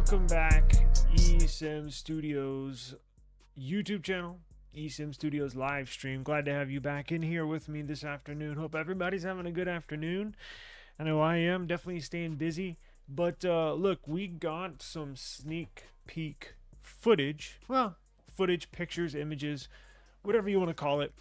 Welcome back, eSIMstudios YouTube channel, eSIMstudios live stream. Glad to have you back in here with me this afternoon. Hope everybody's having a good afternoon. I know I am, definitely staying busy. But look, we got some sneak peek footage. Well, footage, pictures, images, whatever you want to call it,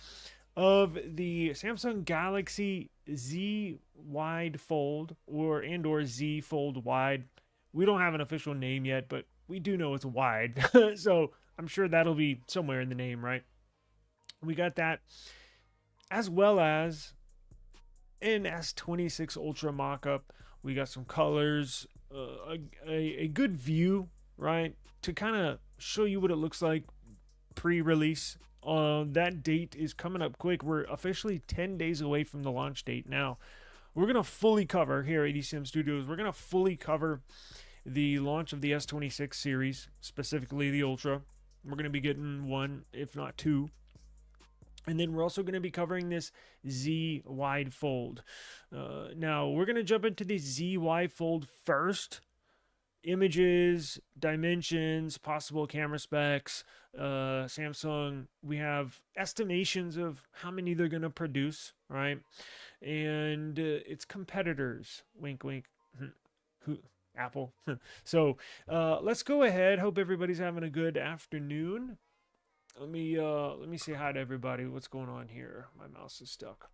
of the Samsung Galaxy Z Wide Fold or Z Fold Wide. We don't have an official name yet, but we do know it's wide. So I'm sure that'll be somewhere in the name, right? We got that, as well as an S26 Ultra mock-up. We got some colors, a good view, right, to kind of show you what it looks like pre-release. That date is coming up quick. We're officially 10 days away from the launch date now. We're going to fully cover here at eSIMstudios. We're going to fully cover the launch of the S26 series, specifically the Ultra. We're going to be getting one, if not two. And then we're also going to be covering this Z Wide Fold. Now, we're going to jump into the Z Wide Fold first. Images, dimensions, possible camera specs. Samsung, we have estimations of how many they're going to produce, right? And its competitors. Wink, wink. Who? Apple. So let's go ahead. Hope everybody's having a good afternoon. Let me say hi to everybody. What's going on here? My mouse is stuck.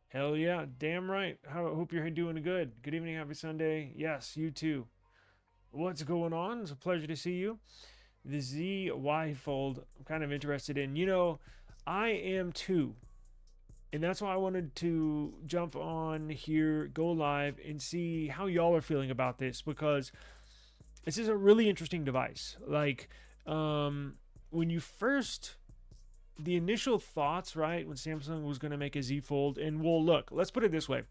Hell yeah, damn right. Hope you're doing good. Good evening, happy Sunday. Yes, you too. What's going on? It's a pleasure to see you. The Z Y Fold, I'm kind of interested in. You know, I am too. And that's why I wanted to jump on here, go live, and see how y'all are feeling about this, because this is a really interesting device. Like, when you first, the initial thoughts, right, when Samsung was going to make a Z Fold, and well, look, let's put it this way.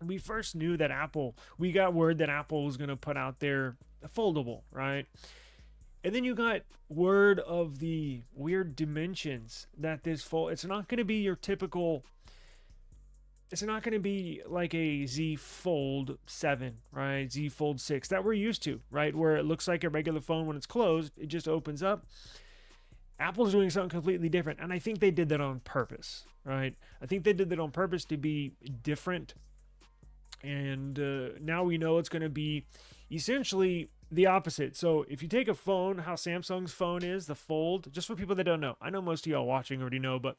We first knew that we got word that Apple was going to put out their foldable, right? And then you got word of the weird dimensions that this fold, it's not going to be your typical, it's not going to be like a Z Fold 7, right? Z Fold 6 that we're used to, right? Where it looks like a regular phone when it's closed, it just opens up. Apple's doing something completely different. And I think they did that on purpose, right? I think they did that on purpose to be different. And now we know it's going to be essentially the opposite. So if you take a phone, how Samsung's phone is, the Fold, just for people that don't know, I know most of y'all watching already know, but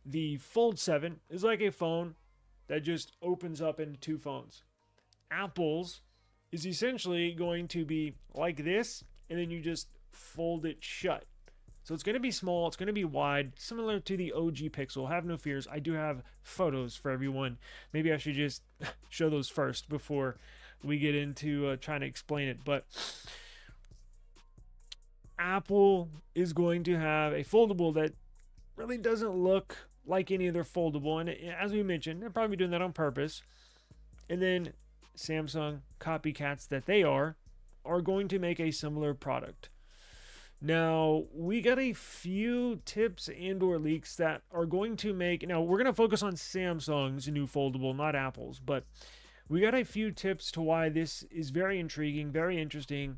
the Fold 7 is like a phone that just opens up into two phones. Apple's is essentially going to be like this, and then you just fold it shut. So it's going to be small, it's going to be wide, similar to the OG Pixel. Have no fears, I do have photos for everyone. Maybe I should just show those first before we get into trying to explain it. But Apple is going to have a foldable that really doesn't look like any other foldable. And as we mentioned, they're probably doing that on purpose. And then Samsung, copycats that they are going to make a similar product. Now, we got a few tips and or leaks that are going to make... Now, we're going to focus on Samsung's new foldable, not Apple's. But we got a few tips to why this is very intriguing, very interesting.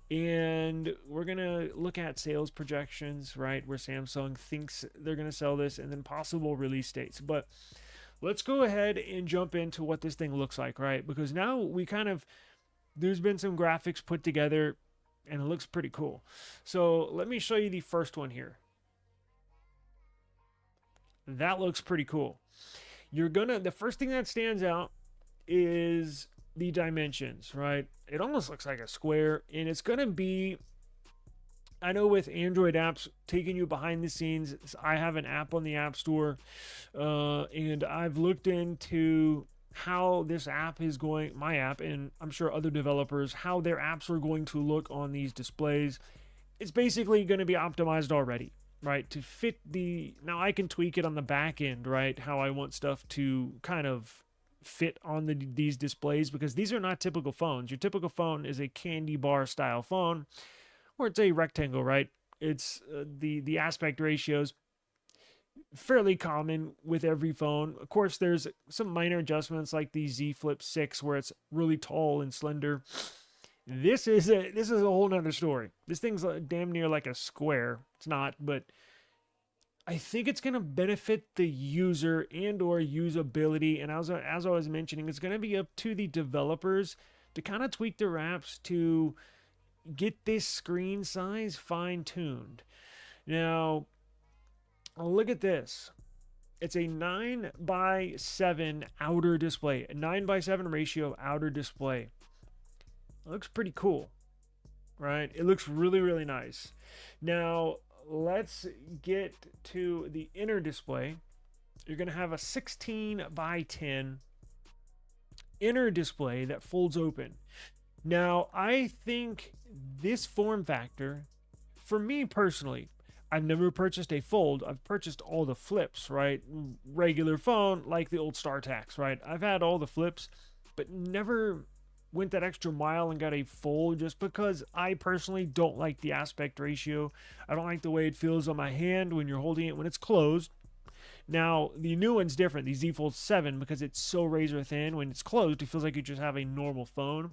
And we're going to look at sales projections, right? Where Samsung thinks they're going to sell this, and then possible release dates. But let's go ahead and jump into what this thing looks like, right? Because now we kind of... There's been some graphics put together, and it looks pretty cool. So let me show you the first one here. That looks pretty cool. The first thing that stands out is the dimensions, right? It almost looks like a square, and it's gonna be, I know with Android apps taking you behind the scenes, I have an app on the App Store, and I've looked into how this app is going, my app, and I'm sure other developers, how their apps are going to look on these displays. It's basically going to be optimized already, right? To fit now I can tweak it on the back end, right? How I want stuff to kind of fit on these displays, because these are not typical phones. Your typical phone is a candy bar style phone, or it's a rectangle, right? It's the aspect ratios fairly common with every phone. Of course, there's some minor adjustments like the Z Flip 6 where it's really tall and slender. This is a whole nother story. This thing's damn near like a square. It's not, but I think it's going to benefit the user and or usability. And as I was mentioning, it's going to be up to the developers to kind of tweak their apps to get this screen size fine tuned. Now, look at this. It's a 9:7 outer display, a 9:7 ratio outer display. It looks pretty cool, right? It looks really, really nice. Now, let's get to the inner display. You're going to have a 16:10 inner display that folds open. Now, I think this form factor, for me personally, I've never purchased a fold. I've purchased all the flips, right? Regular phone, like the old StarTax, right? I've had all the flips, but never went that extra mile and got a fold just because I personally don't like the aspect ratio. I don't like the way it feels on my hand when you're holding it when it's closed. Now, the new one's different, the Z Fold 7, because it's so razor thin. When it's closed, it feels like you just have a normal phone.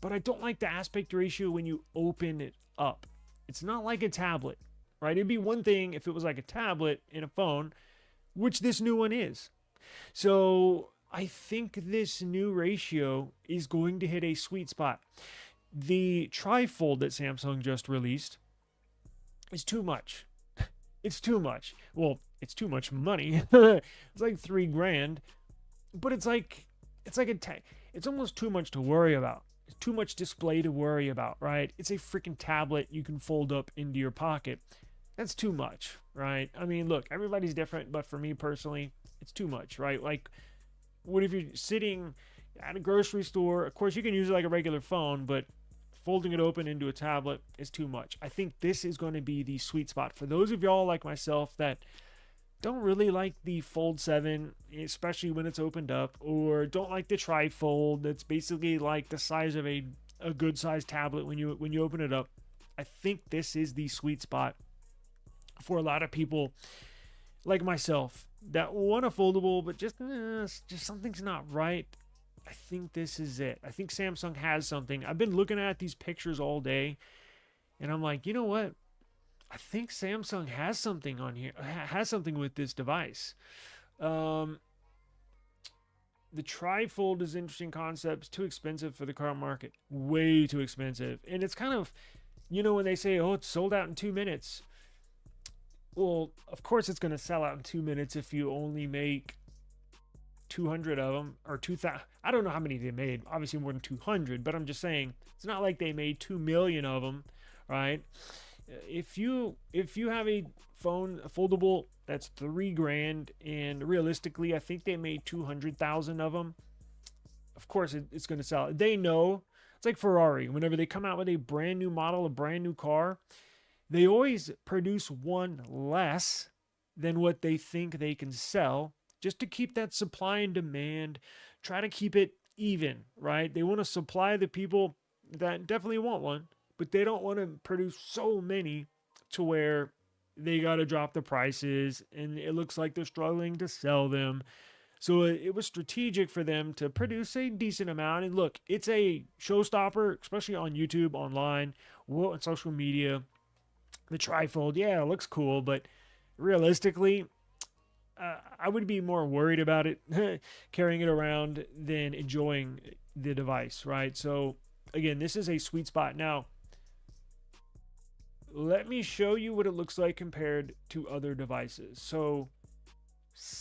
But I don't like the aspect ratio when you open it up. It's not like a tablet, right? It'd be one thing if it was like a tablet in a phone, which this new one is. So I think this new ratio is going to hit a sweet spot. The trifold that Samsung just released is too much. It's too much. Well, it's too much money. It's like $3,000, but it's almost too much to worry about. It's too much display to worry about, right? It's a freaking tablet you can fold up into your pocket. That's too much, right? I mean, look, everybody's different, but for me personally, it's too much, right? Like, what if you're sitting at a grocery store? Of course, you can use it like a regular phone, but folding it open into a tablet is too much. I think this is going to be the sweet spot for those of y'all like myself that don't really like the Fold 7, especially when it's opened up, or don't like the trifold that's basically like the size of a good sized tablet when you open it up. I think this is the sweet spot for a lot of people like myself that want a foldable, but just something's not right. I think this is it. I think Samsung has something. I've been looking at these pictures all day, and I'm like, you know what? I think Samsung has something on here, has something with this device. The trifold is an interesting concept. It's too expensive for the current market. Way too expensive. And it's kind of, when they say, oh, it's sold out in 2 minutes. Well, of course it's going to sell out in 2 minutes if you only make 200 of them, or 2,000. I don't know how many they made. Obviously more than 200, but I'm just saying it's not like they made 2 million of them, right? If you have a phone, a foldable that's $3,000, and realistically I think they made 200,000 of them, of course it's going to sell. They know. It's like Ferrari. Whenever they come out with a brand new model, a brand new car, they always produce one less than what they think they can sell, just to keep that supply and demand, try to keep it even, right? They want to supply the people that definitely want one, but they don't want to produce so many to where they got to drop the prices and it looks like they're struggling to sell them. So it was strategic for them to produce a decent amount. And look, it's a showstopper, especially on YouTube, online, on social media. The trifold, yeah, it looks cool, but realistically, I would be more worried about it carrying it around than enjoying the device, right? So again, this is a sweet spot. Now, let me show you what it looks like compared to other devices. So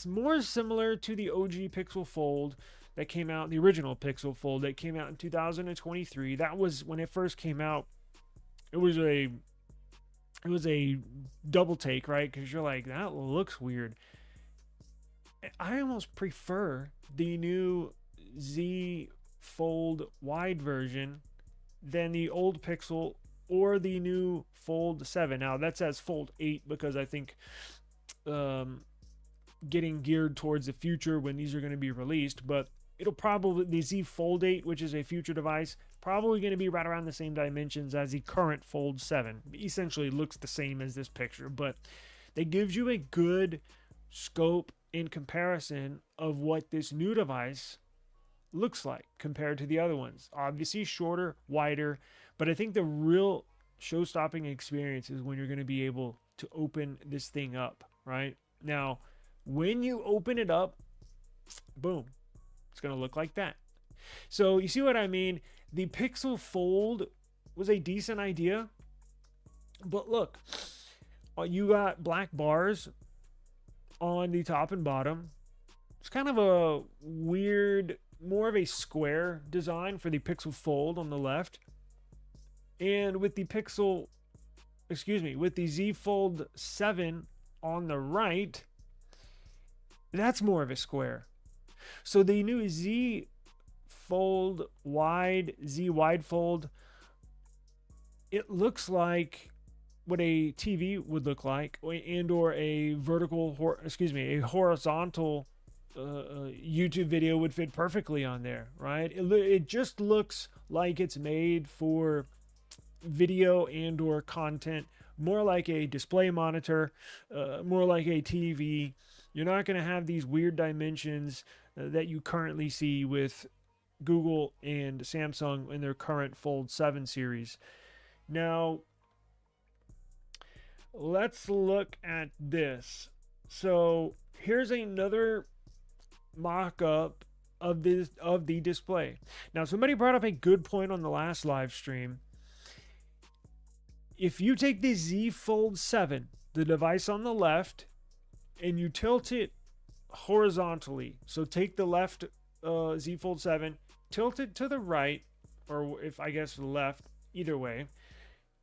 more similar to the OG Pixel Fold that came out, the original Pixel Fold that came out in 2023. That was when it first came out. It was a double take, right? Because you're like, that looks weird. I almost prefer the new Z Fold wide version than the old Pixel or the new Fold 7. Now that says Fold 8 because I think getting geared towards the future when these are going to be released, but it'll probably, the Z Fold 8, which is a future device, probably going to be right around the same dimensions as the current Fold 7. Essentially looks the same as this picture, but it gives you a good scope in comparison of what this new device looks like compared to the other ones. Obviously shorter, wider, but I think the real show-stopping experience is when you're going to be able to open this thing up, right? Now, when you open it up, boom, it's going to look like that. So you see what I mean? The Pixel Fold was a decent idea, but look, you got black bars on the top and bottom. It's kind of a weird, more of a square design for the Pixel Fold on the left. And with the with the Z Fold 7 on the right, that's more of a square. So the new Z Fold Wide, Z Wide Fold, it looks like what a TV would look like, and or a a horizontal YouTube video would fit perfectly on there, right? It just looks like it's made for video and or content, more like a display monitor, more like a TV. You're not going to have these weird dimensions that you currently see with Google and Samsung in their current Fold 7 series. Now, let's look at this. So here's another mock-up of the display. Now, somebody brought up a good point on the last live stream. If you take the Z Fold 7, the device on the left, and you tilt it horizontally, so take the left Z Fold 7, tilt it to the right, or if I guess the left, either way,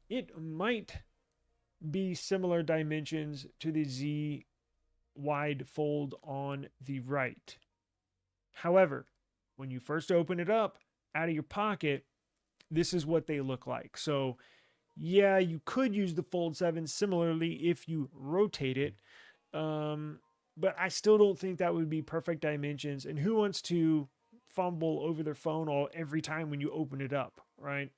it might be similar dimensions to the Z Wide Fold on the right. However, when you first open it up out of your pocket, this is what they look like. So yeah, you could use the Fold 7 similarly if you rotate it, but I still don't think that would be perfect dimensions. And who wants to fumble over their phone every time when you open it up, right?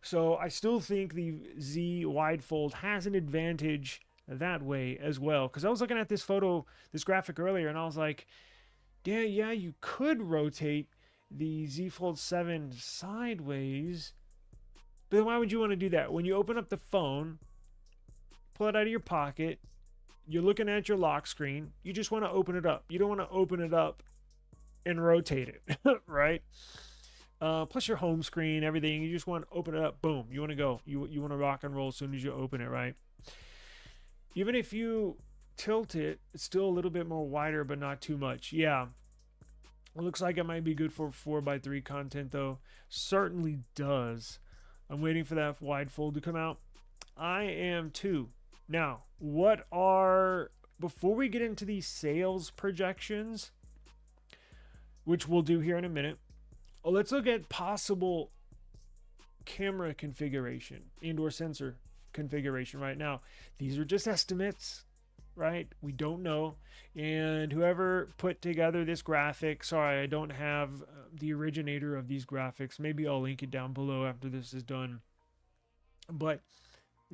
So I still think the Z Wide Fold has an advantage that way as well. Because I was looking at this graphic earlier, and I was like, yeah, you could rotate the Z Fold 7 sideways. But then why would you want to do that? When you open up the phone, pull it out of your pocket, you're looking at your lock screen, you just want to open it up. You don't want to open it up and rotate it, right? Plus your home screen, everything, you just want to open it up, boom, you want to go. You want to rock and roll as soon as you open it, right? Even if you tilt it, it's still a little bit more wider, but not too much. Yeah. It looks like it might be good for 4x3 content, though. Certainly does. I'm waiting for that wide fold to come out. I am too. Now, before we get into the sales projections, which we'll do here in a minute, let's look at possible camera configuration and or sensor configuration right now. These are just estimates, right? We don't know. And whoever put together this graphic, sorry, I don't have the originator of these graphics. Maybe I'll link it down below after this is done. But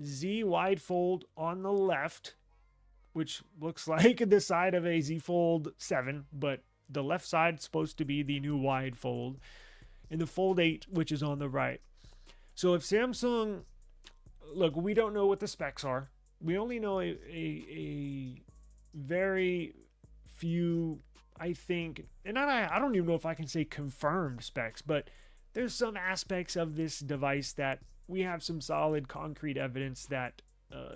Z Wide Fold on the left, which looks like the side of a Z Fold 7, but the left side is supposed to be the new Wide Fold, and the Fold 8, which is on the right. So if Samsung, look, we don't know what the specs are. We only know a very few, I think, and I don't even know if I can say confirmed specs, but there's some aspects of this device that we have some solid concrete evidence that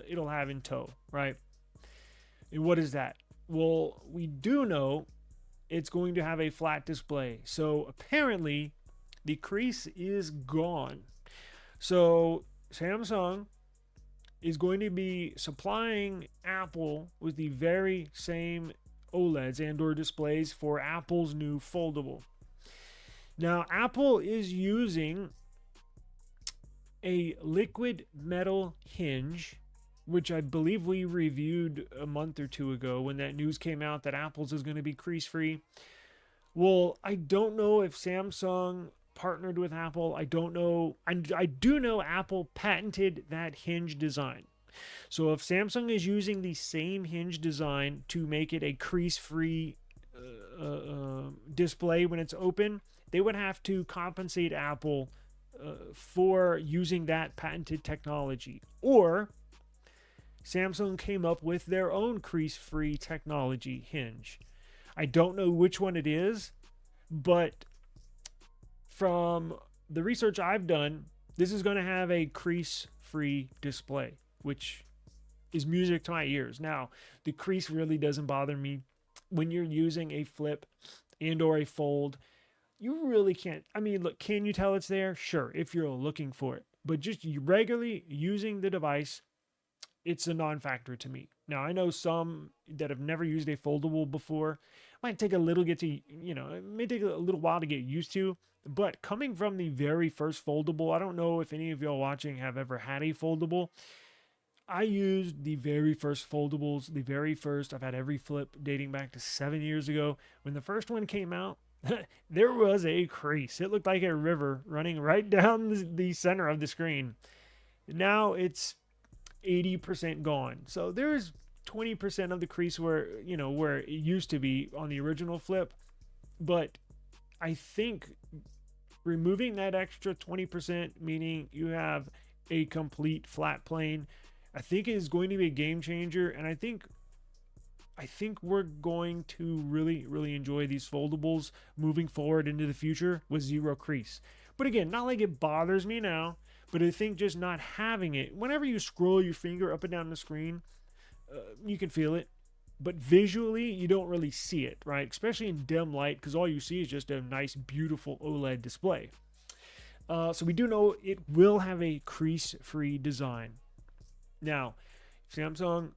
it'll have in tow, right? And what is that? Well, we do know it's going to have a flat display. So apparently the crease is gone. So Samsung is going to be supplying Apple with the very same OLEDs and or displays for Apple's new foldable. Now, Apple is using a liquid metal hinge, which I believe we reviewed a month or two ago when that news came out that Apple's is going to be crease-free. Well, I don't know if Samsung partnered with Apple. I don't know. I do know Apple patented that hinge design. So if Samsung is using the same hinge design to make it a crease-free display when it's open, they would have to compensate Apple for using that patented technology. Or Samsung came up with their own crease-free technology hinge. I don't know which one it is, but from the research I've done, this is going to have a crease-free display, which is music to my ears. Now, the crease really doesn't bother me. When you're using a flip and or a fold, you really can't. I mean, look, can you tell it's there? Sure, if you're looking for it. But just regularly using the device, it's a non-factor to me. Now, I know some that have never used a foldable before. It might take a little it may take a little while to get used to. But coming from the very first foldable, I don't know if any of y'all watching have ever had a foldable. I used the very first foldables, the very first. I've had every flip dating back to 7 years ago. When the first one came out, there was a crease. It looked like a river running right down the center of the screen. Now it's 80% gone. So there's 20% of the crease where it used to be on the original flip. But I think removing that extra 20%, meaning you have a complete flat plane, I think is going to be a game changer. And I think we're going to really enjoy these foldables moving forward into the future with zero crease. But again, not like it bothers me now, but I think just not having it, whenever you scroll your finger up and down the screen, you can feel it. But visually, you don't really see it, right? Especially in dim light, because all you see is just a nice, beautiful OLED display. So we do know it will have a crease-free design. Now, Samsung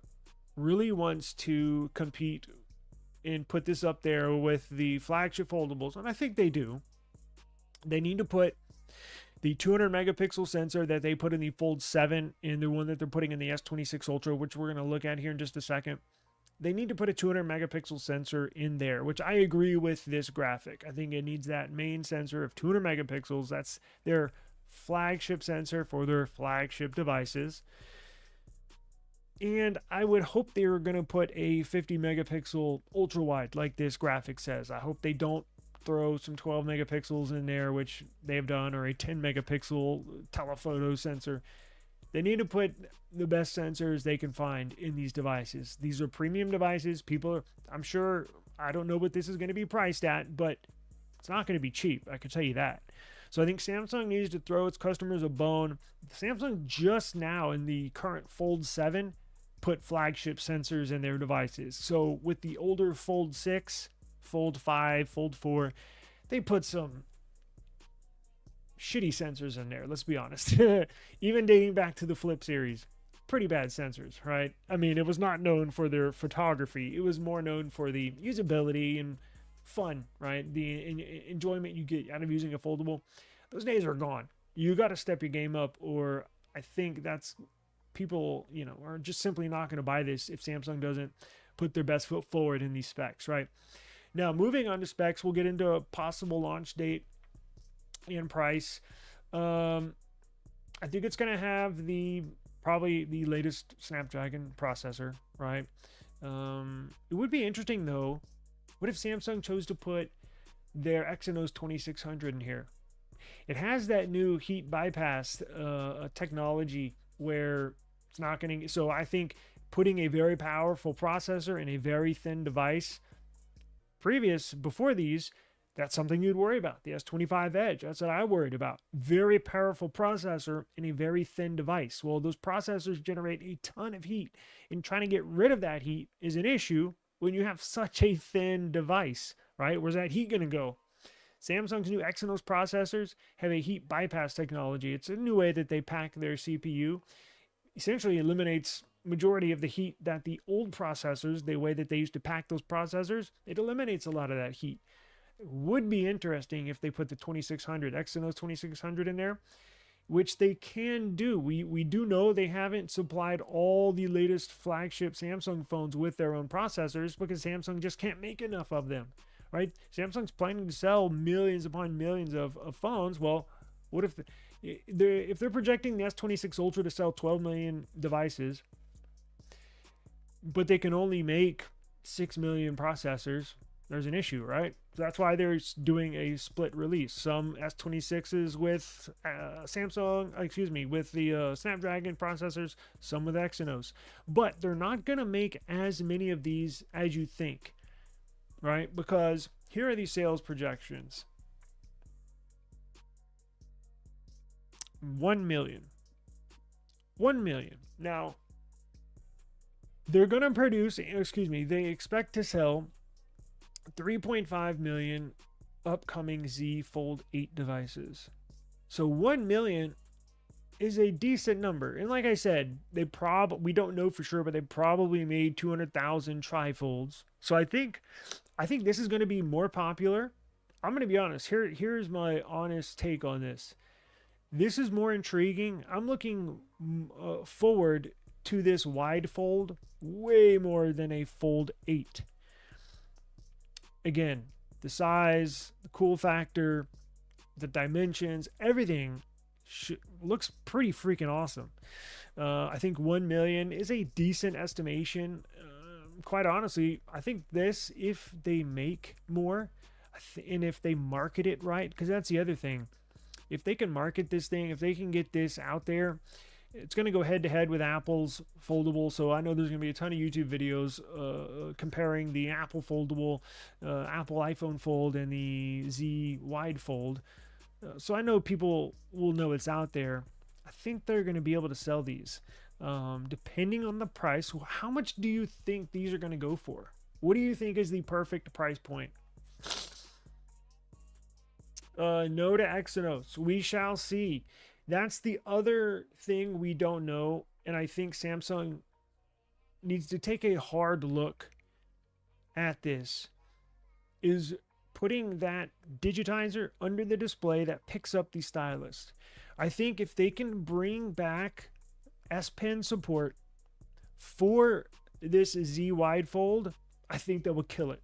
really wants to compete and put this up there with the flagship foldables, and I think they do. They need to put the 200 megapixel sensor that they put in the Fold 7 and the one that they're putting in the S26 Ultra, which we're going to look at here in just a second. They need to put a 200 megapixel sensor in there, which I agree with this graphic. I think it needs that main sensor of 200 megapixels. That's their flagship sensor for their flagship devices. And I would hope they were going to put a 50 megapixel ultra wide like this graphic says. I hope they don't throw some 12 megapixels in there, which they've done, or a 10 megapixel telephoto sensor. They need to put the best sensors they can find in these devices. These are premium devices. I'm sure, I don't know what this is going to be priced at, but it's not going to be cheap. I can tell you that. So I think Samsung needs to throw its customers a bone. Samsung just now in the current Fold 7 put flagship sensors in their devices. So with the older Fold 6, Fold 5, Fold 4, they put some shitty sensors in there, let's be honest. Even dating back to the Flip series, pretty bad sensors, right? I mean, it was not known for their photography. It was more known for the usability and fun, right? The enjoyment you get out of using a foldable. Those days are gone. You got to step your game up, or I think that's people, are just simply not going to buy this if Samsung doesn't put their best foot forward in these specs, right? Now, moving on to specs, we'll get into a possible launch date and price. I think it's going to have probably the latest Snapdragon processor, right? It would be interesting though. What if Samsung chose to put their Exynos 2600 in here? It has that new heat bypass technology where it's not going to. So I think putting a very powerful processor in a very thin device, before these, that's something you'd worry about. The S25 Edge, that's what I worried about. Very powerful processor in a very thin device. Well, those processors generate a ton of heat, and trying to get rid of that heat is an issue when you have such a thin device, right? Where's that heat going to go? Samsung's new Exynos processors have a heat bypass technology. It's a new way that they pack their CPU. Essentially eliminates majority of the heat that the old processors, the way that they used to pack those processors, it eliminates a lot of that heat. It would be interesting if they put the 2600, Exynos 2600 in there, which they can do. We do know they haven't supplied all the latest flagship Samsung phones with their own processors because Samsung just can't make enough of them, right? Samsung's planning to sell millions upon millions of phones. Well, what if they're projecting the S26 Ultra to sell 12 million devices, but they can only make 6 million processors? there's an issue, right? That's why they're doing a split release. Some S26s with Samsung, excuse me, with the Snapdragon processors, some with Exynos. But they're not going to make as many of these as you think, right? Because here are these sales projections. 1 million. 1 million. Now, they're going to produce, excuse me, they expect to sell 3.5 million upcoming Z Fold 8 devices. So 1 million is a decent number. And like I said, we don't know for sure, but they probably made 200,000 trifolds. So I think this is going to be more popular. I'm going to be honest. Here's my honest take on this. This is more intriguing. I'm looking forward to this wide fold way more than a Fold 8. Again, the size, the cool factor, the dimensions, everything looks pretty freaking awesome. I think 1 million is a decent estimation. Quite honestly, I think this, if they make more, and if they market it right, because that's the other thing. If they can market this thing, if they can get this out there, it's going to go head to head with Apple's foldable. So I know there's going to be a ton of YouTube videos comparing the Apple foldable, Apple iPhone Fold, and the Z Wide Fold. So I know people will know it's out there. I think they're going to be able to sell these. Depending on the price, how much do you think these are going to go for? What do you think is the perfect price point? No to Exynos. We shall see. That's the other thing we don't know, and I think Samsung needs to take a hard look at this, is putting that digitizer under the display that picks up the stylus. I think if they can bring back S Pen support for this Z Wide Fold, I think that would kill it.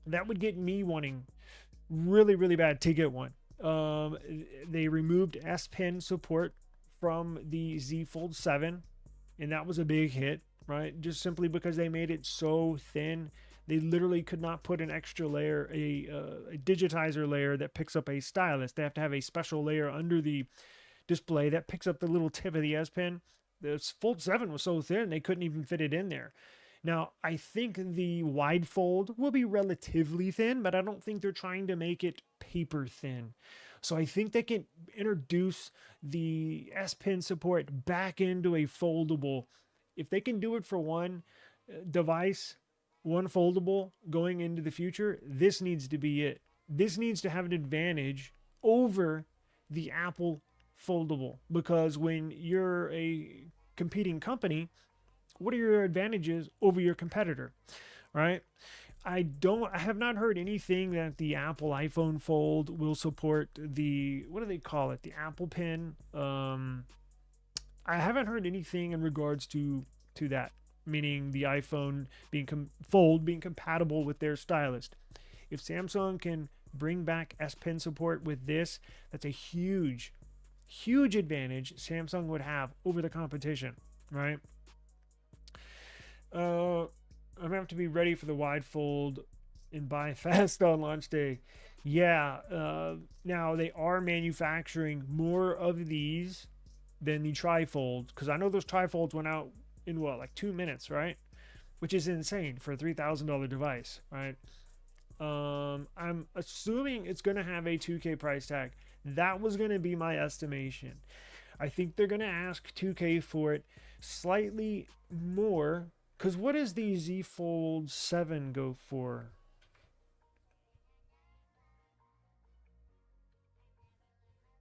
That would get me wanting really, really bad to get one. They removed S Pen support from the Z Fold 7, and that was a big hit, right? Just simply because they made it so thin. They literally could not put an extra layer, a digitizer layer that picks up a stylus. They have to have a special layer under the display that picks up the little tip of the S Pen. The Fold 7 was so thin, they couldn't even fit it in there. Now, I think the wide fold will be relatively thin, but I don't think they're trying to make it paper thin. So I think they can introduce the S Pen support back into a foldable. If they can do it for one device, one foldable going into the future, this needs to be it. This needs to have an advantage over the Apple foldable, because when you're a competing company, what are your advantages over your competitor, right? I have not heard anything that the Apple iPhone Fold will support the, what do they call it? The Apple Pen. I haven't heard anything in regards to that, meaning the iPhone Fold being compatible with their stylus. If Samsung can bring back S Pen support with this, that's a huge advantage Samsung would have over the competition, right? I'm gonna have to be ready for the wide fold and buy fast on launch day. Yeah, now they are manufacturing more of these than the trifold, because I know those trifolds went out in what, like 2 minutes, right? Which is insane for a $3,000 device, right? I'm assuming it's gonna have a 2K price tag. That was gonna be my estimation. I think they're gonna ask 2K for it slightly more. Because what does the Z Fold 7 go for?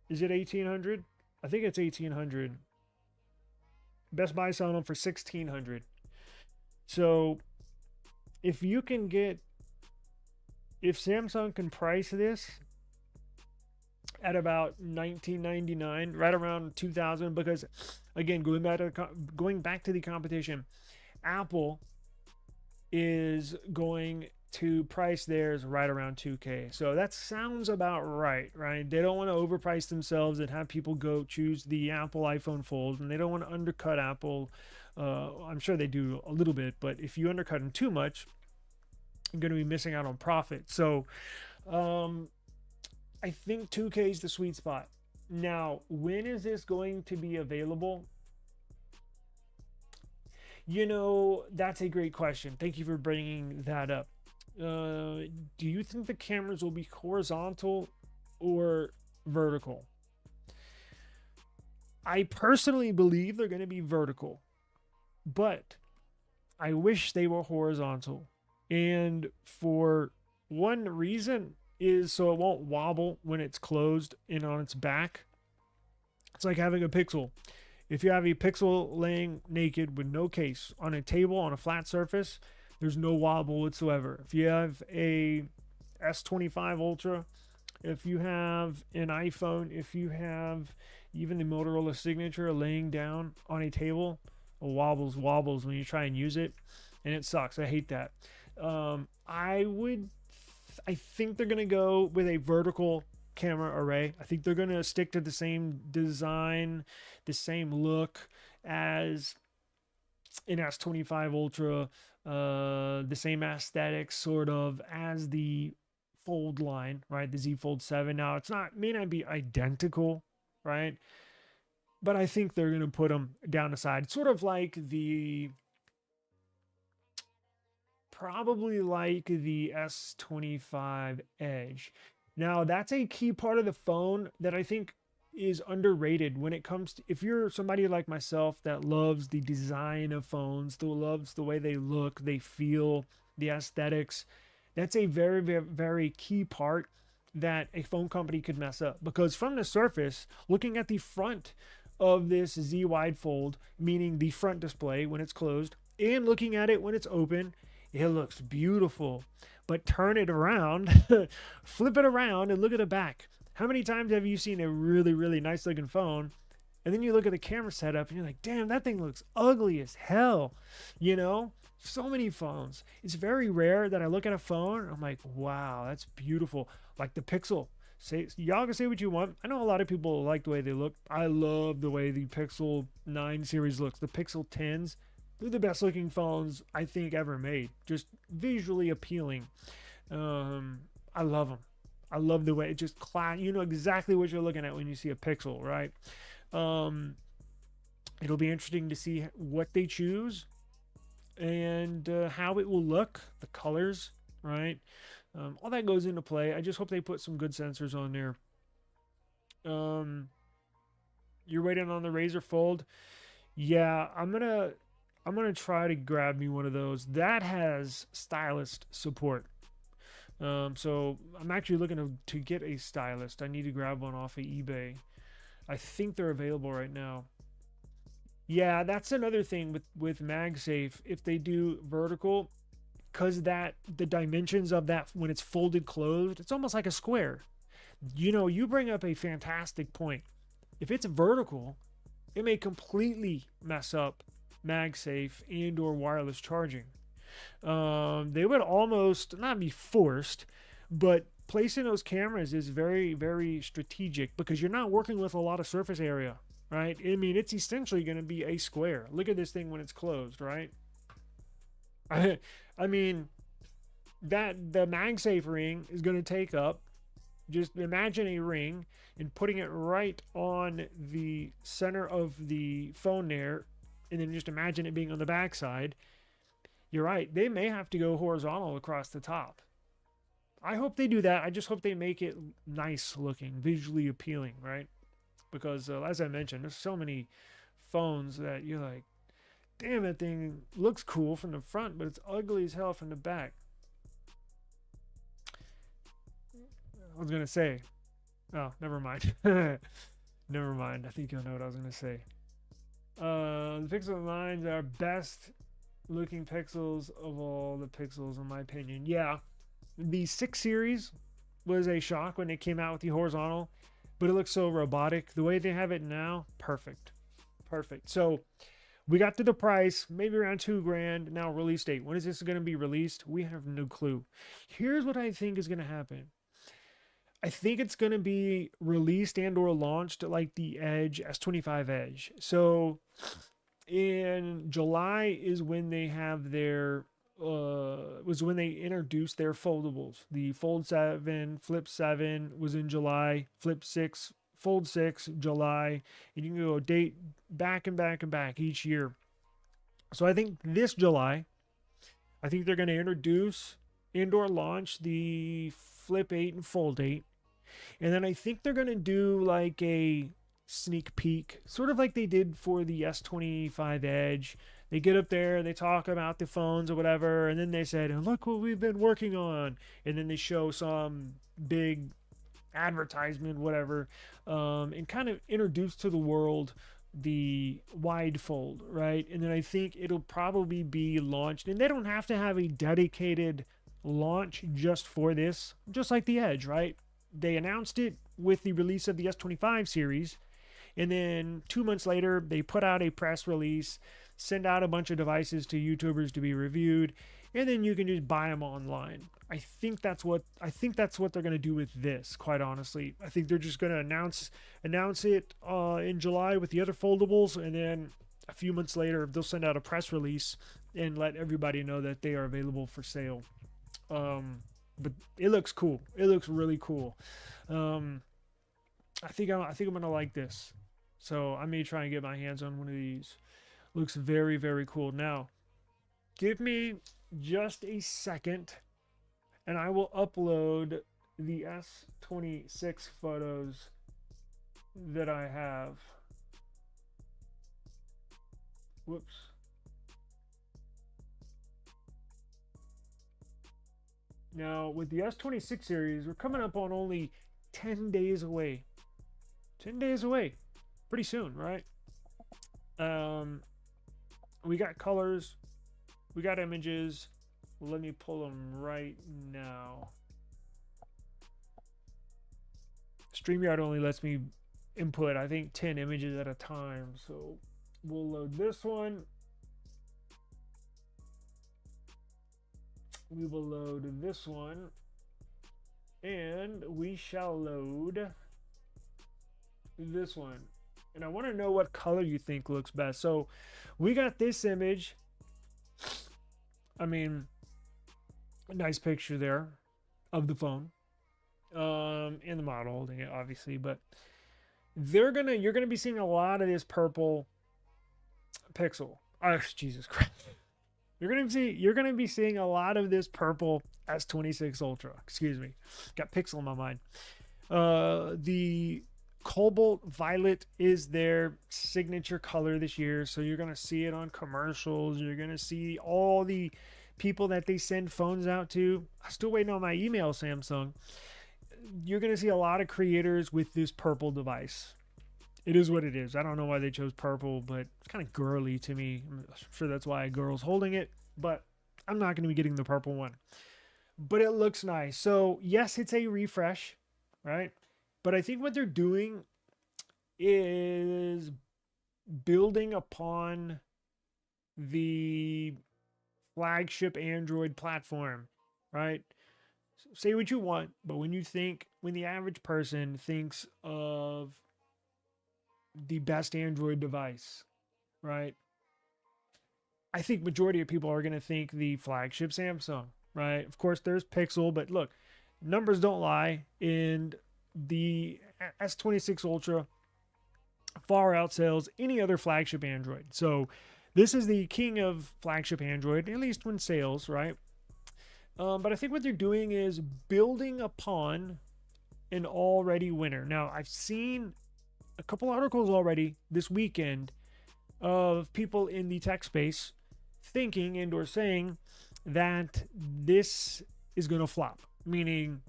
Is it 1,800? I think it's 1,800. Best Buy selling them for 1,600. So if Samsung can price this at about $19.99, right around $2,000, because again, going back to the competition, Apple is going to price theirs right around 2K. So that sounds about right? They don't want to overprice themselves and have people go choose the Apple iPhone Fold, and they don't want to undercut Apple I'm sure they do a little bit, but if you undercut them too much, you're going to be missing out on profit. So I think 2K is the sweet spot. Now, when is this going to be available? You know, that's a great question. Thank you for bringing that up. Do you think the cameras will be horizontal or vertical? I personally believe they're going to be vertical, but I wish they were horizontal. And for one reason is so it won't wobble when it's closed and on its back. It's like having a Pixel. If you have a Pixel laying naked with no case on a table on a flat surface, there's no wobble whatsoever. If you have a S25 Ultra, if you have an iPhone, if you have even the Motorola Signature laying down on a table, it wobbles when you try and use it, and it sucks. I hate that. I think they're gonna go with a vertical camera array. I think they're gonna stick to the same design, the same look as an S25 Ultra, the same aesthetics sort of as the Fold line, right? The Z Fold 7. Now may not be identical, right? But I think they're gonna put them down the side, sort of like probably like the S25 Edge. Now, that's a key part of the phone that I think is underrated when it comes to, if you're somebody like myself that loves the design of phones, that loves the way they look, they feel, the aesthetics, that's a very, very, very key part that a phone company could mess up. Because from the surface, looking at the front of this Z Wide Fold, meaning the front display when it's closed, and looking at it when it's open, it looks beautiful. But turn it around, flip it around, and look at the back. How many times have you seen a really, really nice looking phone, and then you look at the camera setup and you're like, damn, that thing looks ugly as hell? You know, so many phones. It's very rare that I look at a phone and I'm like, wow, that's beautiful. Like the Pixel. Y'all can say what you want. I know a lot of people like the way they look. I love the way the Pixel 9 series looks. The Pixel 10s, they're the best looking phones I think ever made. Just visually appealing. I love them. I love the way it just you know exactly what you're looking at when you see a Pixel, right? It'll be interesting to see what they choose and how it will look, the colors, right? All that goes into play. I just hope they put some good sensors on there. You're waiting on the Razr Fold. Yeah, I'm gonna try to grab me one of those that has stylus support. So I'm actually looking to get a stylus. I need to grab one off of eBay. I think they're available right now. Yeah, that's another thing with MagSafe. If they do vertical, because the dimensions of that when it's folded closed, it's almost like a square. You know, you bring up a fantastic point. If it's vertical, it may completely mess up MagSafe and or wireless charging. They would almost not be forced, but placing those cameras is very, very strategic because you're not working with a lot of surface area, right? I mean, it's essentially going to be a square. Look at this thing when it's closed, right? I mean, that the MagSafe ring is going to take up, just imagine a ring and putting it right on the center of the phone there, and then just imagine it being on the backside. You're right. They may have to go horizontal across the top. I hope they do that. I just hope they make it nice looking, visually appealing, right? Because as I mentioned, there's so many phones that you're like, damn, that thing looks cool from the front, but it's ugly as hell from the back. I was going to say, oh, never mind. Never mind. I think you'll know what I was going to say. The Pixel 9s are best looking Pixels of all the Pixels, in my opinion. Yeah, the 6 series was a shock when it came out with the horizontal, but it looks so robotic. The way they have it now, perfect. So we got to the price, maybe around $2,000. Now release date. When is this going to be released? We have no clue. Here's what I think is going to happen. I think it's going to be released and or launched like the Edge, S25 Edge. So in July is when they have their was when they introduced their foldables. The Fold 7, Flip 7 was in July, Flip 6, Fold 6, July, and you can go date back and back and back each year. So I think this July, I think they're going to introduce indoor launch the Flip 8 and Fold 8. And then I think they're going to do like a sneak peek, sort of like they did for the S25 Edge. They get up there, they talk about the phones or whatever, and then they said, look what we've been working on. And then they show some big advertisement, whatever, and kind of introduce to the world the wide fold, right? And then I think it'll probably be launched, and they don't have to have a dedicated launch just for this, just like the Edge, right? They announced it with the release of the S25 series, and then 2 months later they put out a press release, send out a bunch of devices to YouTubers to be reviewed, and then you can just buy them online. I think that's what they're going to do with this, quite honestly. I think they're just going to announce it in July with the other foldables, and then a few months later they'll send out a press release and let everybody know that they are available for sale. But it looks cool. It looks really cool. I think I'm gonna like this. So I may try and get my hands on one of these. Looks very, very cool. Now, give me just a second, and I will upload the S26 photos that I have. Whoops. Now, with the S26 series, we're coming up on only 10 days away. 10 days away. Pretty soon, right? We got colors. We got images. Let me pull them right now. StreamYard only lets me input, I think, 10 images at a time. So we'll load this one. We will load this one, and we shall load this one. And I want to know what color you think looks best. So we got this image. I mean, a nice picture there of the phone, and the model holding it, obviously. But you're gonna be seeing a lot of this purple pixel. Oh, Jesus Christ. You're gonna be seeing a lot of this purple S26 Ultra. Excuse me, got pixel in my mind. The cobalt violet is their signature color this year, so you're gonna see it on commercials. You're gonna see all the people that they send phones out to. I'm still waiting on my email, Samsung. You're gonna see a lot of creators with this purple device. It is what it is. I don't know why they chose purple, but it's kind of girly to me. I'm sure that's why a girl's holding it, but I'm not going to be getting the purple one. But it looks nice. So, yes, it's a refresh, right? But I think what they're doing is building upon the flagship Android platform, right? Say what you want, but when the average person thinks of the best Android device, right? I think majority of people are going to think the flagship Samsung, right? Of course, there's Pixel, but look, numbers don't lie. And the S26 Ultra far outsells any other flagship Android. So this is the king of flagship Android, at least when sales, right? But I think what they're doing is building upon an already winner. Now, I've seen a couple articles already this weekend of people in the tech space thinking and or saying that this is going to flop, meaning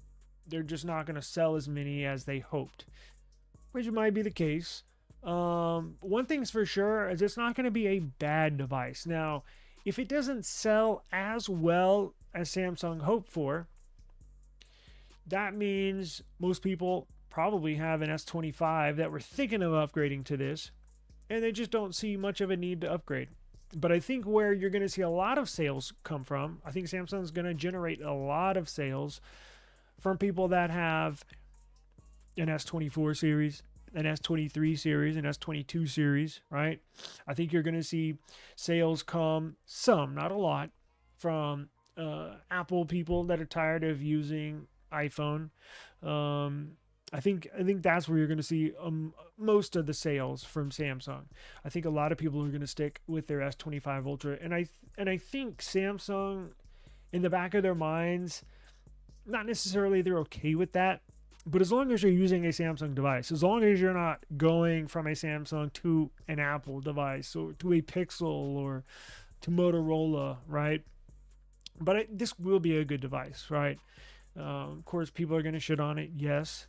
they're just not going to sell as many as they hoped, which might be the case. One thing's for sure is it's not going to be a bad device. Now, if it doesn't sell as well as Samsung hoped for, that means most people probably have an S25 that were thinking of upgrading to this, and they just don't see much of a need to upgrade. But I think where you're going to see a lot of sales come from, I think Samsung's going to generate a lot of sales from people that have an S24 series, an S23 series, an S22 series, right? I think you're going to see sales come, some, not a lot, from Apple people that are tired of using iPhone. I think that's where you're going to see most of the sales from Samsung. I think a lot of people are going to stick with their S25 Ultra, and I think Samsung, in the back of their minds, not necessarily they're okay with that, but as long as you're using a Samsung device, as long as you're not going from a Samsung to an Apple device or to a Pixel or to Motorola, right? But this will be a good device, right? Of course, people are going to shit on it, yes.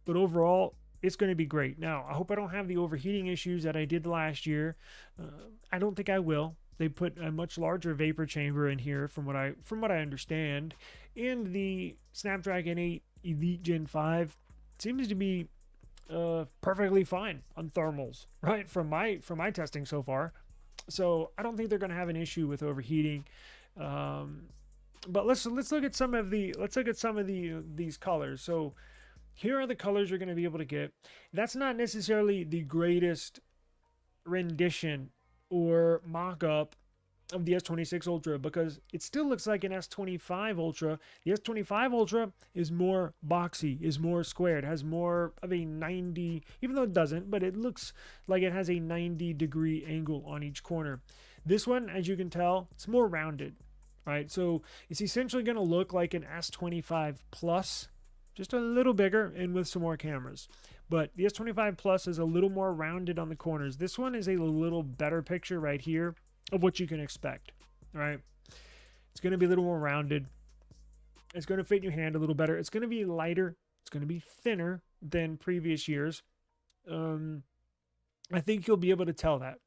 But overall, it's going to be great. Now, I hope I don't have the overheating issues that I did last year. I don't think I will. They put a much larger vapor chamber in here, from what I understand, and the Snapdragon 8 Elite Gen 5 seems to be perfectly fine on thermals, right? From my testing so far. So I don't think they're going to have an issue with overheating. But let's look at some of these colors. So here are the colors you're going to be able to get. That's not necessarily the greatest rendition or mock-up of the S26 Ultra, because it still looks like an S25 Ultra. The S25 Ultra is more boxy, is more squared, has more of a 90, even though it doesn't, but it looks like it has a 90-degree angle on each corner. This one, as you can tell, it's more rounded, right? So it's essentially going to look like an S25 Plus, just a little bigger and with some more cameras. But the S25 Plus is a little more rounded on the corners. This one is a little better picture right here of what you can expect, right? It's going to be a little more rounded. It's going to fit in your hand a little better. It's going to be lighter. It's going to be thinner than previous years. I think you'll be able to tell that.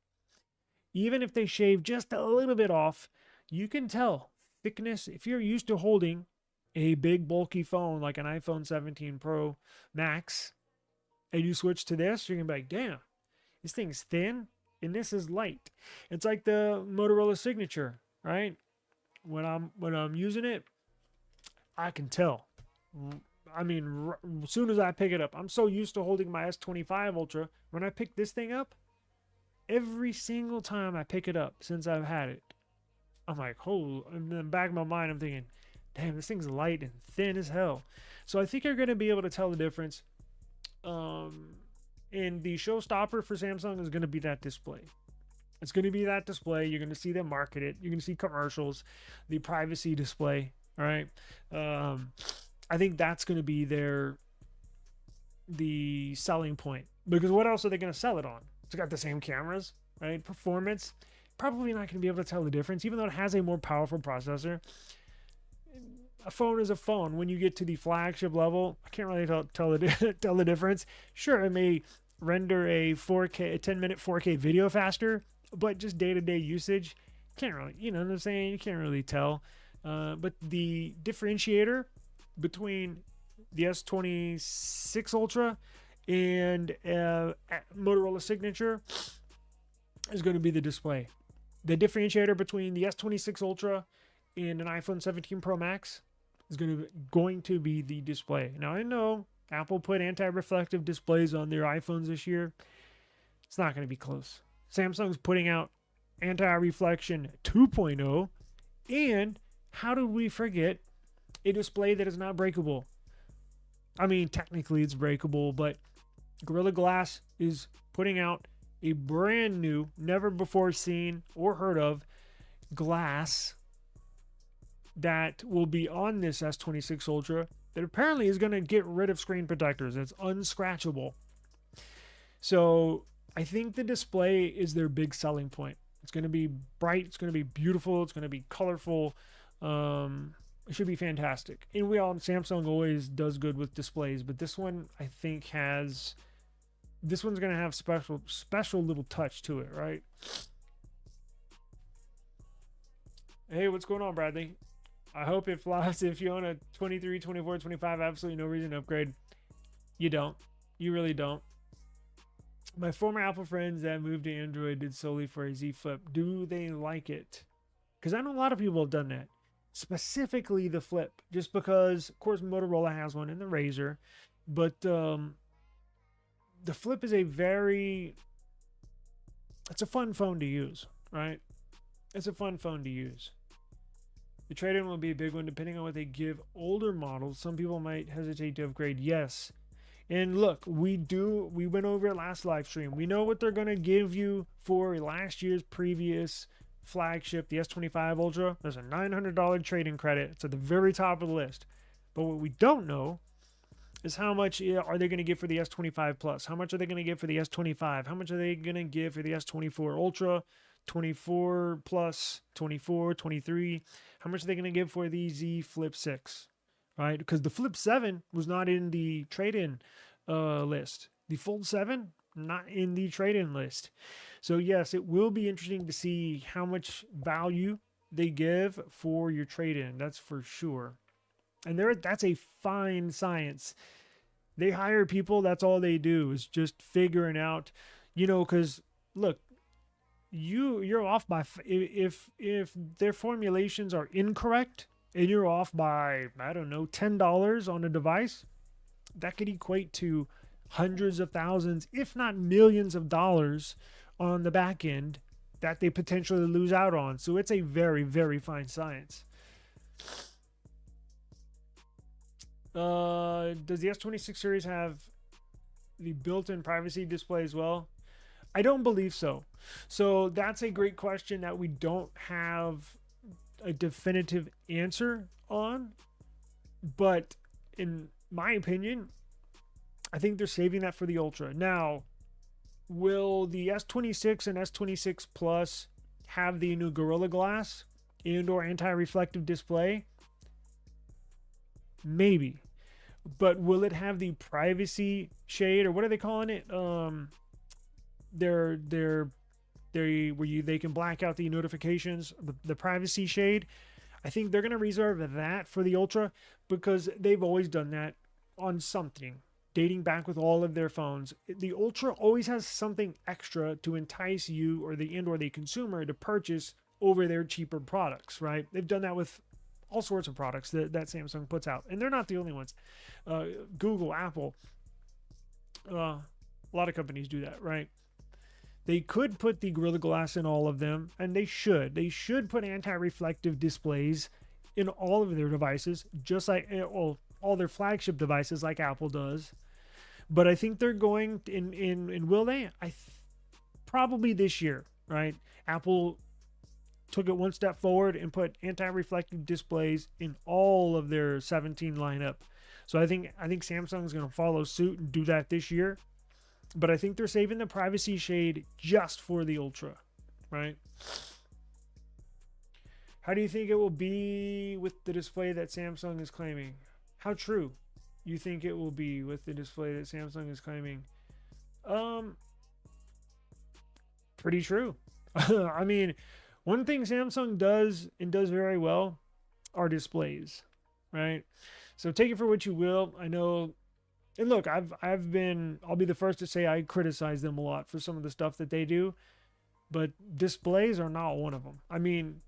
Even if they shave just a little bit off, you can tell thickness. If you're used to holding a big bulky phone like an iPhone 17 Pro Max, and you switch to this, you're gonna be like, damn, this thing's thin and this is light. It's like the Motorola Signature, right? When I'm using it, I can tell. I mean, as soon as I pick it up, I'm so used to holding my S25 Ultra. When I pick this thing up, every single time I pick it up since I've had it, I'm like, oh, in the back of my mind, I'm thinking, damn, this thing's light and thin as hell. So I think you're going to be able to tell the difference. And the showstopper for Samsung is going to be that display. It's going to be that display. You're going to see them market it. You're going to see commercials, the privacy display. All right. I think that's going to be the selling point, because what else are they going to sell it on? It's got the same cameras, right? Performance, probably not going to be able to tell the difference, even though it has a more powerful processor. A phone is a phone. When you get to the flagship level, I can't really tell the difference. Sure, it may render a 10-minute 4K video faster, but just day-to-day usage, can't really, you know what I'm saying? You can't really tell. But the differentiator between the S26 Ultra and Motorola Signature is going to be the display. The differentiator between the S26 Ultra and an iPhone 17 Pro Max is going to be the display. Now, I know Apple put anti-reflective displays on their iPhones this year. It's not going to be close. Samsung's putting out anti-reflection 2.0, and how did we forget a display that is not breakable? I mean, technically it's breakable, but Gorilla Glass is putting out a brand new, never before seen or heard of glass that will be on this S26 Ultra that apparently is going to get rid of screen protectors. It's unscratchable. So I think the display is their big selling point. It's going to be bright. It's going to be beautiful. It's going to be colorful. It should be fantastic. And Samsung always does good with displays, but this one I think this one's going to have special little touch to it, right? Hey, what's going on, Bradley? I hope it flies. If you own a 23, 24, 25, absolutely no reason to upgrade. You don't. You really don't. My former Apple friends that moved to Android did solely for a Z Flip. Do they like it? Because I know a lot of people have done that. Specifically the Flip. Just because, of course, Motorola has one and the Razr. But the Flip is it's a fun phone to use, right? It's a fun phone to use. The trade-in will be a big one depending on what they give older models. Some people might hesitate to upgrade. Yes. And look, we went over it last live stream. We know what they're going to give you for last year's previous flagship, the S25 Ultra. There's a $900 trade-in credit. It's at the very top of the list. But what we don't know is how much are they going to give for the S25 Plus? How much are they going to give for the S25? How much are they going to give for the S24 Ultra, 24 Plus, 24, 23? How much are they going to give for the Z Flip 6? Right? Because the Flip 7 was not in the trade-in list. The Fold 7, not in the trade-in list. So yes, it will be interesting to see how much value they give for your trade-in. That's for sure. And that's a fine science. They hire people, that's all they do is just figuring out, because look, you're off by, if their formulations are incorrect and you're off by, I don't know, $10 on a device, that could equate to hundreds of thousands, if not millions of dollars on the back end that they potentially lose out on. So it's a very, very fine science. Does the S26 series have the built-in privacy display as well? I don't believe so. So that's a great question that we don't have a definitive answer on. But in my opinion, I think they're saving that for the Ultra. Now, will the S26 and S26 Plus have the new Gorilla Glass and or anti-reflective display? Maybe. But will it have the privacy shade, or what are they calling it? They can black out the notifications, the privacy shade. I think they're going to reserve that for the Ultra because they've always done that on something dating back with all of their phones. The Ultra always has something extra to entice you or the consumer to purchase over their cheaper products, right? They've done that with all sorts of products that Samsung puts out, and they're not the only ones. Google, Apple, a lot of companies do that, right? They could put the Gorilla Glass in all of them, and they should. They should put anti-reflective displays in all of their devices, just like all their flagship devices, like Apple does. But I think they're going in will they? Probably this year, right? Apple took it one step forward and put anti-reflective displays in all of their 17 lineup. So I think Samsung's going to follow suit and do that this year. But I think they're saving the privacy shade just for the Ultra, right? How do you think it will be with the display that Samsung is claiming? How true you think it will be with the display that Samsung is claiming? Pretty true. I mean, one thing Samsung does and does very well are displays, right? So take it for what you will. I know, and look, I'll be the first to say I criticize them a lot for some of the stuff that they do, but displays are not one of them. I mean,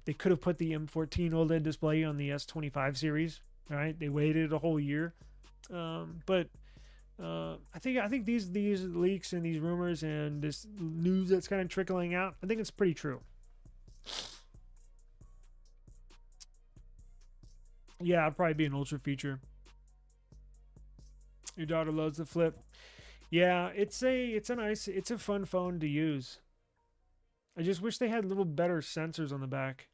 they could have put the M14 OLED display on the S25 series, right? They waited a whole year, but I think these leaks and these rumors and this news that's kind of trickling out, I think it's pretty true. Yeah, it'd probably be an Ultra feature. Your daughter loves the Flip. Yeah, it's a fun phone to use. I just wish they had a little better sensors on the back.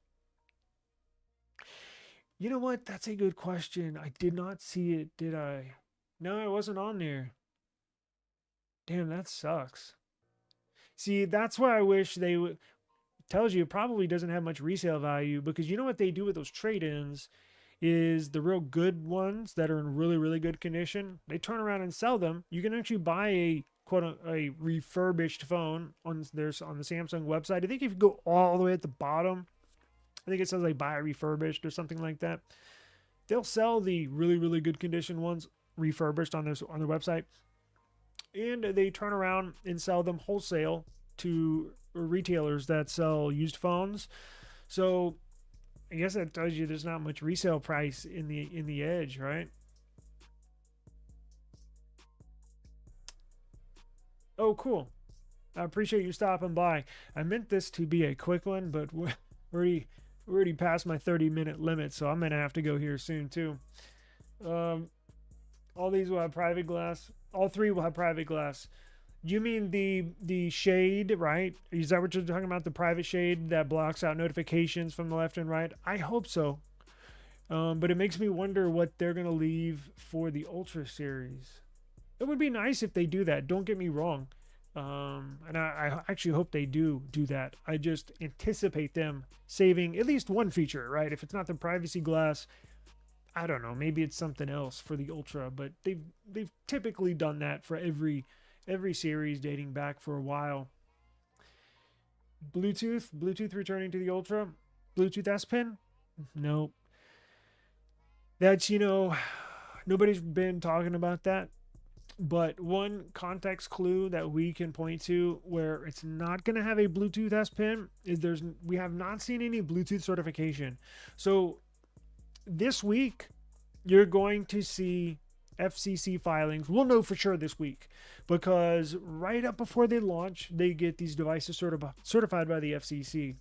You know what? That's a good question. I did not see it, did I? No, it wasn't on there. Damn, that sucks. See, that's why I wish they would. Tells you it probably doesn't have much resale value, because you know what they do with those trade-ins is the real good ones that are in really, really good condition. They turn around and sell them. You can actually buy a a refurbished phone on the Samsung website. I think if you go all the way at the bottom, I think it says like buy refurbished or something like that. They'll sell the really, really good condition ones refurbished on their website, and they turn around and sell them wholesale to retailers that sell used phones. So I guess that tells you there's not much resale price in the Edge, right? Oh, cool. I appreciate you stopping by. I meant this to be a quick one, but we're already past my 30-minute limit, so I'm gonna have to go here soon too. Um, all these will have private glass. All three will have private glass. You mean the shade, right? Is that what you're talking about? The private shade that blocks out notifications from the left and right? I hope so. But it makes me wonder what they're gonna leave for the Ultra series. It would be nice if they do that. Don't get me wrong. And I actually hope they do that. I just anticipate them saving at least one feature, right? If it's not the privacy glass, I don't know. Maybe it's something else for the Ultra. But they've typically done that for every series dating back for a while. Bluetooth returning to the Ultra. Bluetooth S Pen? Nope. That's, nobody's been talking about that. But one context clue that we can point to where it's not going to have a Bluetooth S Pen is we have not seen any Bluetooth certification. So this week, you're going to see FCC filings. We'll know for sure this week because right up before they launch, they get these devices certified by the FCC.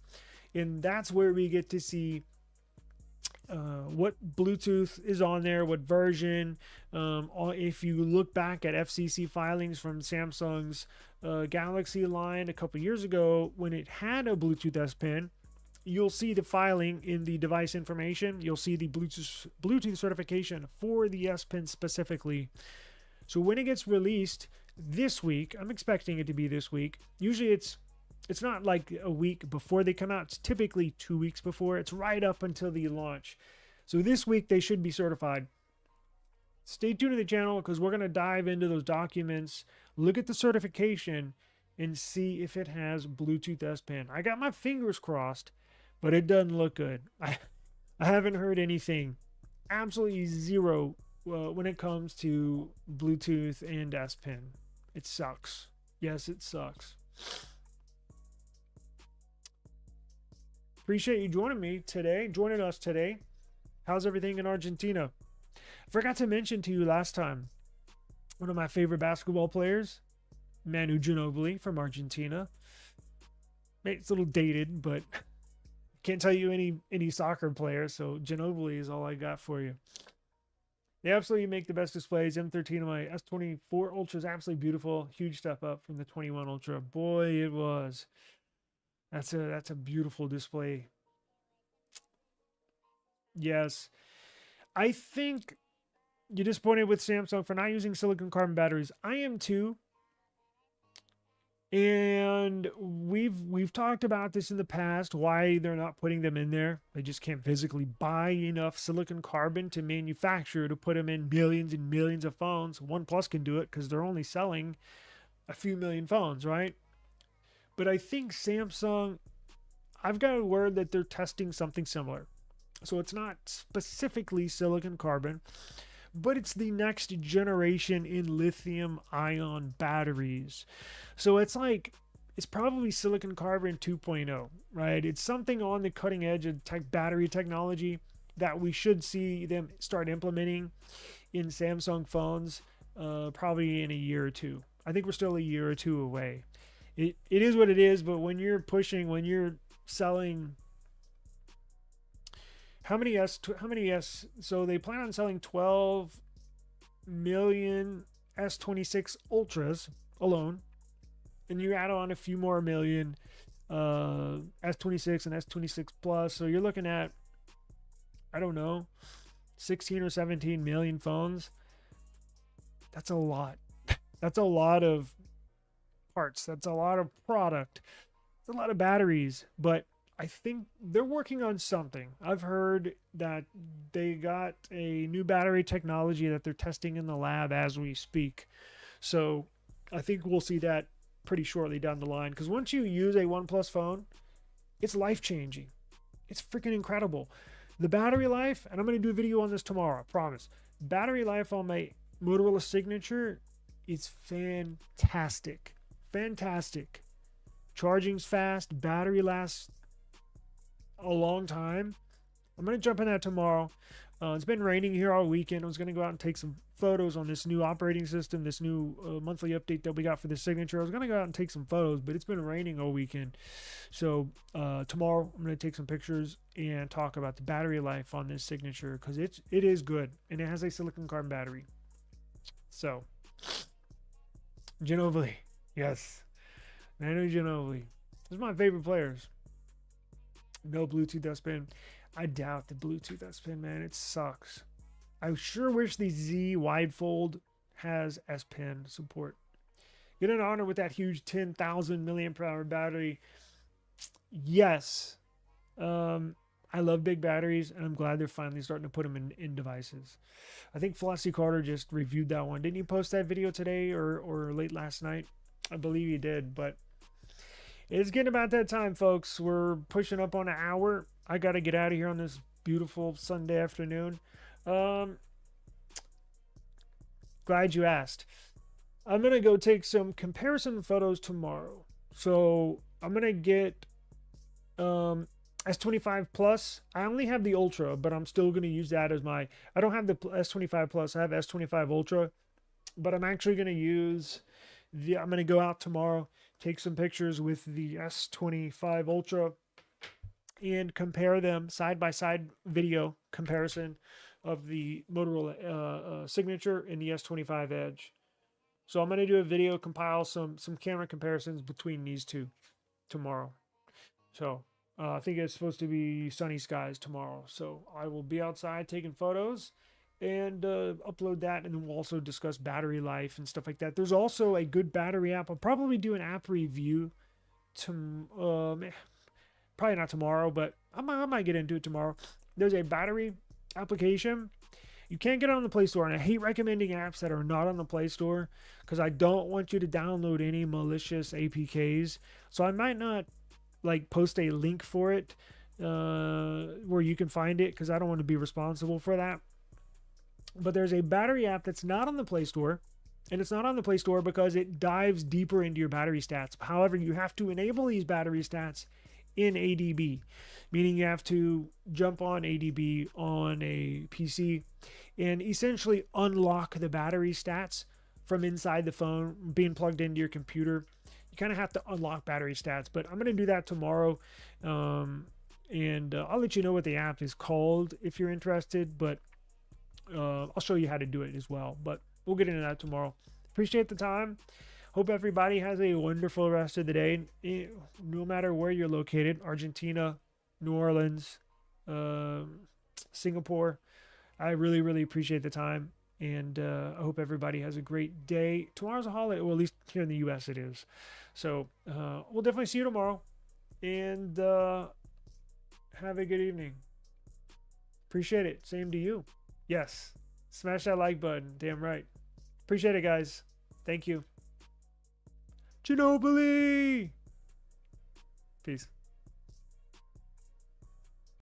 And that's where we get to see what Bluetooth is on there, what version. If you look back at FCC filings from Samsung's Galaxy line a couple years ago, when it had a Bluetooth S Pen, you'll see the filing in the device information. You'll see the Bluetooth certification for the S Pen specifically. So when it gets released this week, I'm expecting it to be this week. Usually it's not like a week before they come out. It's typically 2 weeks before. It's right up until the launch. So this week they should be certified. Stay tuned to the channel because we're going to dive into those documents, look at the certification, and see if it has Bluetooth S Pen. I got my fingers crossed, but it doesn't look good. I haven't heard anything. Absolutely zero when it comes to Bluetooth and S Pen. It sucks. Yes, it sucks. Appreciate you joining us today. How's everything in Argentina? I forgot to mention to you last time, one of my favorite basketball players, Manu Ginobili from Argentina. It's a little dated, but can't tell you any soccer players, so Ginobili is all I got for you. They absolutely make the best displays. M13 on my S24 Ultra is absolutely beautiful. Huge step up from the 21 Ultra. Boy, it was. That's a beautiful display. Yes. I think you're disappointed with Samsung for not using silicon carbon batteries. I am too. And we've talked about this in the past, why they're not putting them in there. They just can't physically buy enough silicon carbon to manufacture to put them in millions and millions of phones. OnePlus can do it because they're only selling a few million phones, right? But I think Samsung, I've got a word that they're testing something similar. So it's not specifically silicon carbon, but it's the next generation in lithium ion batteries. So it's probably silicon carbon 2.0, right? It's something on the cutting edge of battery technology that we should see them start implementing in Samsung phones probably in a year or two. I think we're still a year or two away. It is what it is, but when you're selling how many S? So they plan on selling 12 million S26 Ultras alone, and you add on a few more million S26 and S26 Plus. So you're looking at, I don't know, 16 or 17 million phones. That's a lot. That's a lot of parts. That's a lot of product. It's a lot of batteries, but I think they're working on something. I've heard that they got a new battery technology that they're testing in the lab as we speak. So I think we'll see that pretty shortly down the line. Because once you use a OnePlus phone, it's life-changing. It's freaking incredible. The battery life, and I'm going to do a video on this tomorrow, I promise. Battery life on my Motorola Signature is fantastic. Fantastic. Charging's fast. Battery lasts a long time. I'm going to jump in that tomorrow. It's been raining here all weekend. I was going to go out and take some photos on this new operating system, this new monthly update that we got for the signature. I was going to go out and take some photos, but it's been raining all weekend. So tomorrow I'm going to take some pictures and talk about the battery life on this signature, because it is good, and it has a silicon carbon battery. So Ginobili, yes, Manu Ginobili. This is my favorite players. No Bluetooth S Pen. I doubt the Bluetooth S Pen, man. It sucks. I sure wish the Z wide fold has S Pen support. Get an honor with that huge 10,000 milliampere hour battery. Yes. I love big batteries, and I'm glad they're finally starting to put them in devices. I think Flossie Carter just reviewed that one. Didn't you post that video today or late last night? I believe you did, but it's getting about that time, folks. We're pushing up on an hour. I got to get out of here on this beautiful Sunday afternoon. Glad you asked. I'm going to go take some comparison photos tomorrow. So I'm going to get S25 Plus. I only have the Ultra, but I'm still going to use that as my... I don't have the S25 Plus. I have S25 Ultra. But I'm actually going to use... I'm going to go out tomorrow, take some pictures with the S25 Ultra, and compare them side-by-side video comparison of the Motorola signature and the S25 Edge. So I'm going to do a video, compile some camera comparisons between these two tomorrow. So I think it's supposed to be sunny skies tomorrow. So I will be outside taking photos and upload that, and then we'll also discuss battery life and stuff like that. There's also a good battery app. I'll probably do an app review probably not tomorrow, but I might get into it tomorrow. There's a battery application. You can't get it on the Play Store, and I hate recommending apps that are not on the Play Store, because I don't want you to download any malicious APKs. So I might not like post a link for it where you can find it, because I don't want to be responsible for that. But there's a battery app that's not on the Play Store, and it's not on the Play Store because it dives deeper into your battery stats. However, you have to enable these battery stats in ADB, meaning you have to jump on ADB on a PC and essentially unlock the battery stats from inside the phone being plugged into your computer. You kind of have to unlock battery stats, but I'm going to do that tomorrow. And I'll let you know what the app is called if you're interested, but I'll show you how to do it as well. But we'll get into that tomorrow. Appreciate the time. Hope everybody has a wonderful rest of the day, no matter where you're located. Argentina, New Orleans, Singapore. I really, really appreciate the time, and I hope everybody has a great day. Tomorrow's a holiday, well, at least here in the U.S. it is. So we'll definitely see you tomorrow, and have a good evening. Appreciate it. Same to you. Yes. Smash that like button. Damn right. Appreciate it, guys. Thank you. Ginobili! Peace.